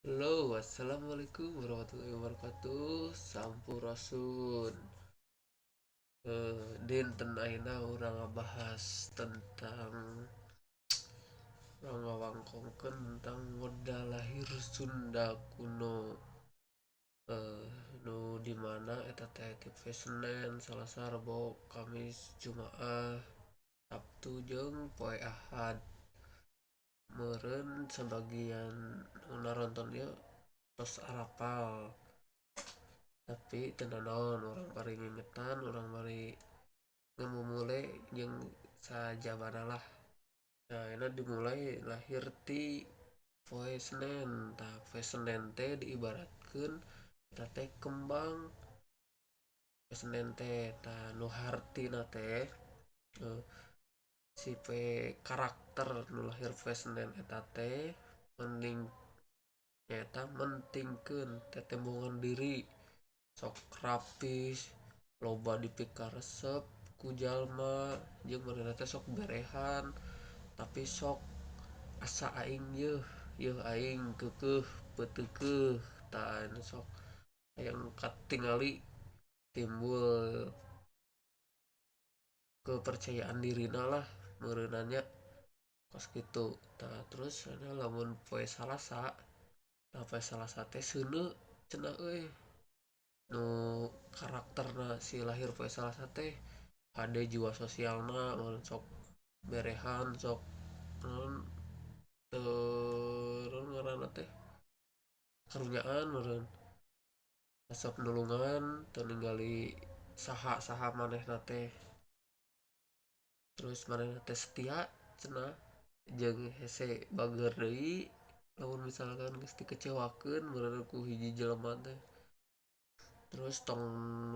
Halo, assalamualaikum warahmatullahi wabarakatuh. Sampurasun. Dinten ayeuna urang ngabahas tentang urang ngawangkongkeun tentang modal lahir Sunda kuno. Nu dimana eta teh ti poe Senen, Salasa, Rebo, Kamis, Jumaah, Sabtu jeung poe Ahad. Meureun sebagian nu naronton ieu tos arapal. Tapi tenanaon orang bari ngingetan orang bari ngemumule jeung sajabana lah. Nah ini dimulai lahir ti poe Senen. Tah poe Senen teh diibaratkeun eta teh kembang. Poe Senen teh tah nu hartina teh eh, si poe karakter nu lahir poe Senen eta teh mending eta mentingkeun tetembongan diri, sok rapih, loba dipikaresep ku jalma jeung manehna teh sok berehan tapi sok asa aing yeuh aing keukeuh peuteukeuh tah sok hayang katingali timbul kepercayaan dirina lah meureunanya kos kitu. Tah terus ada lamun poe Salasa, tah poe Salasa teh seuneu cenah euy nu karakterna si lahir poe Salasa teh hade jiwa sosialna mun sok berehan sok naon teu ngaranna teh karunyaan meureun sok nulungan teu ninggali saha-saha manehna teh terus manehna teh setia cenah jeung hese bager deui lamun misalkan geus dikecewakeun meureun ku hiji jelema teh terus tong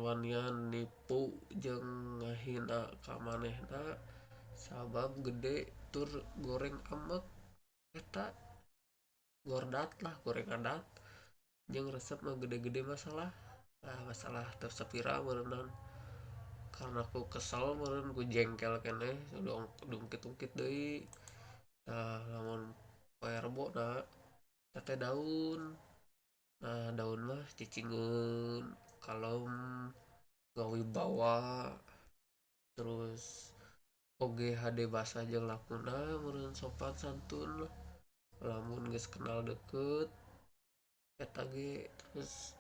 wanian nipu jeung ngahina ka manehna sabab gede tur goreng amek eta gordat lah goreng adat jeung resep mah gede-gede masalah. Masalah teu sapira meureunnan karena ku kesel meureun ku jengkel keneh dungkit-ungkit deui. Lamun poe Rebo na teh daun. Daun mah cicingeun kalem gawibawa terus oge hade basa jeung lakuna meureun sopan santun lamun geus kenal deket eta ge terus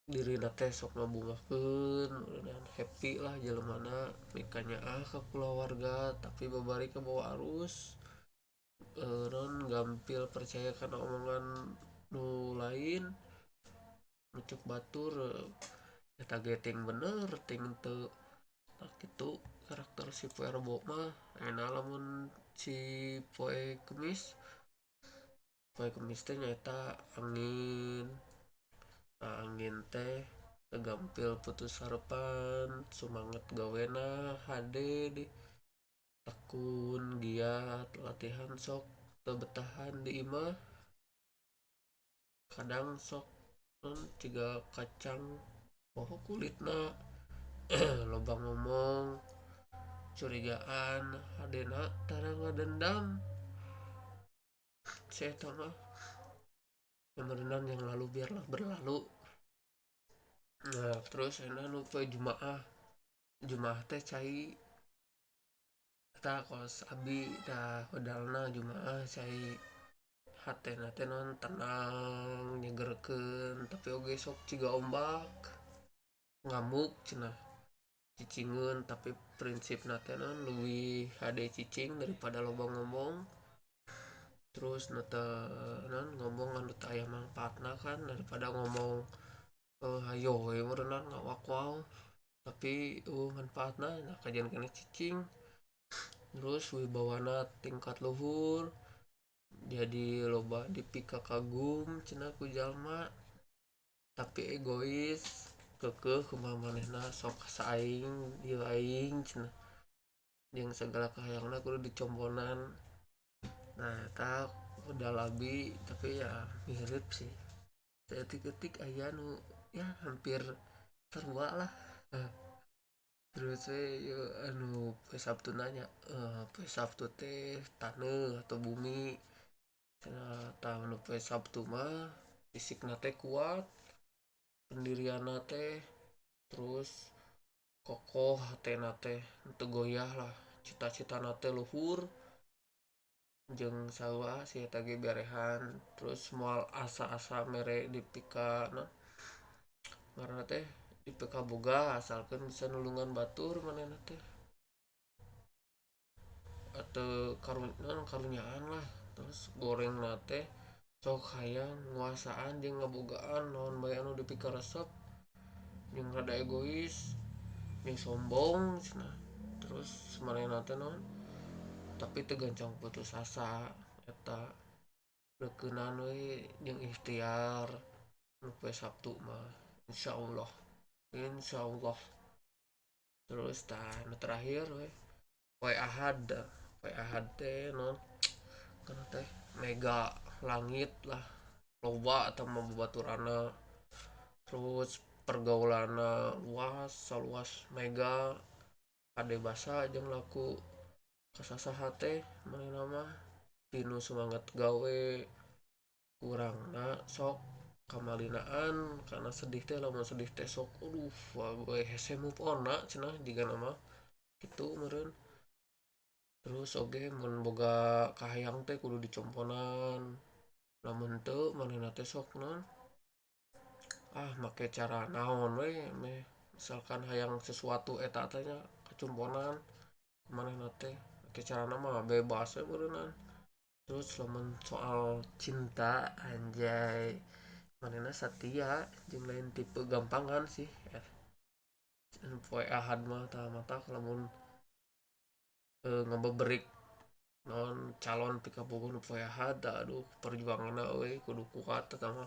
dirina teh sok ngabungakeun meureunnan happy lah jelemana mika nyaah ka kulawarga tapi babari ke bawah arus non gampil percaya kana omongan nu lain nu cek batur eta ge ting bener ting teu. Nah kitu karakter si poe Rebo mah ayeuna lamun si poe Kemis teh nyaeta angin. Angin teh tegampil putus harapan semangat gawena hade di tekun giat latihan sok teu betahan di imah kadang sok non ciga kacang poho kulitna loba ngomong curigaan hadena tara ngadendam si eta mah beneran yang lalu biarlah berlalu. Nah terus enak nu poe Jumaah teh cai eta kos abi dah hodalna Jumaah cai hatena teh non tenang nyegerkeun tapi oge sok ciga ombak ngamuk cenah cicingeun tapi prinsipna teh non leuwih hade cicing daripada loba ngomong terus nu teu non ngomong anu teu aya manfaatna kan daripada ngomong hayo we meureunnan ngawak waw tapi manfaatna nah kajian kena cicing terus wibawana tingkat luhur jadi loba dipika kagum cenah ku jalma tapi egois keukeuh kumaha manehna sok saing ieu aing cenah jeung segala kahayangna kudu dicombonan. Nah eta udah labi tapi ya mirip sih seetik-etik aya nu ya hampir sarua lah. Terus anu poe Sabtu nanya poe Sabtu teh taneuh atau bumi cenah tah nu poe Sabtu mah fisik nate kuat, pendirian nate terus kokoh hate nate teu goyah lah, cita-cita nate luhur jeung saeuah si eta ge berehan, terus moal asa-asa mere dipika ngaranna teh dipika boga asalkan bisa nulungan batur manehna teh atau karunyaan lah, terus goreng nate sok hayang nguasaan jeung ngabogaan naon bae anu dipika resep jeung rada egois jeung sombong cenah, terus manehna teh naon tapi teu gancang putus asa eta reukeunan we jeung ikhtiar nu poe Sabtu mah insyaallah insyaallah. Terus tah nu terakhir we poe Ahad, poe Ahad teh naon kana teh mega langit lah, loba eta mah babaturanna, terus pergaulana luas saluas mega kade basa jeung laku kasasaha teh manehna mah tinu semangat gawe kurangna sok kamalinaan karena sedih teh lamun sedih teh sok gue hese move on na cenah jiga nama gitu meureun. Terus oge mun boga kahayang teh kudu dicomponan, lamun teu manehna teh sok naon make cara naon we meh misalkan hayang sesuatu eta teh nya kacumponan manehna teh make carana mah bebas we meureunan. Terus lamun soal cinta anjay manehna satia jeung lain tipe gampangan sih poe Ahad mah tah mata lamun ngabeberik non calon pika boga nu poe Ahad aduh perjuanganna euy kudu kuat eta mah.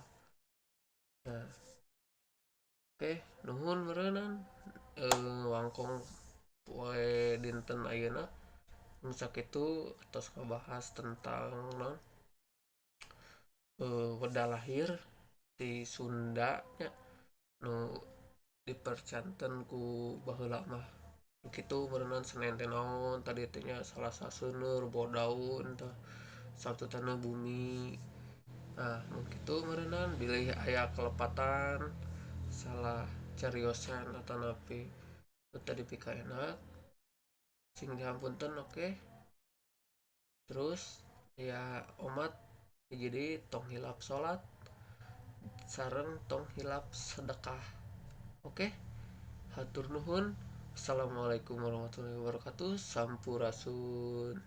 Nah, oke nuhun meureunan wangkong poe dinten ayeuna nu sakitu tos ngabahas tentang non weda lahir di Sunda nya nu dipercanten ku baheula mah kitu berenang Senen teh naon tadi teh nya salah saseuneur bawa daun tah satu tanah bumi. Nah nu kitu berenang bilih aya kelepatan salah cariosan atanapi tadi pika enak sing dihampunten oke. Terus ya umat jadi tong hilap salat sareng tong hilap sedekah. Oke, hatur nuhun. Assalamualaikum warahmatullahi wabarakatuh. Sampurasun.